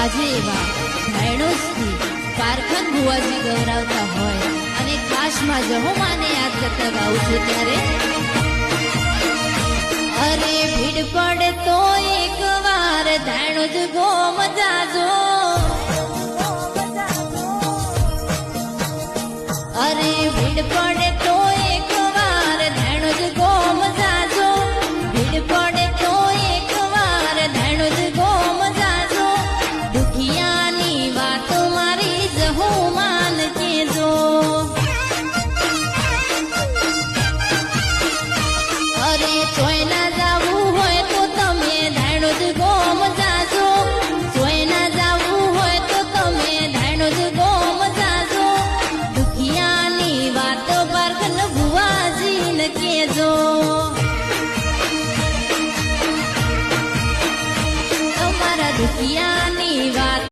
આજે એવા ધાયણોસથી પારખન ભુવાજી ગૌરાવતા હોય અને ખાસમાં જહોમાને યાદ કરતા ગાઉં છું ત્યારે અરે ભીડ પડે તો એક વાર ધાયણો જ ગોમ જાજો અરે ભીડ પડે તો એક વાર ધાયણો જ ગોમ જાજો ભીડ પડે તો એક વાર ધાયણો જ ગોમ જાજો દુખિયાની વાતો મારી જહોમાન કેજો અરે ચોયના જાવું હોય તો તમે ધાયણો જ ગોમ જાજો ચોયના જાવું હોય તો તમે ધાયણો જ ગોમ જાજો દુખિયાની વાતો પારખન ભુવાજીને કેજો તમારા દુખિયાની વાત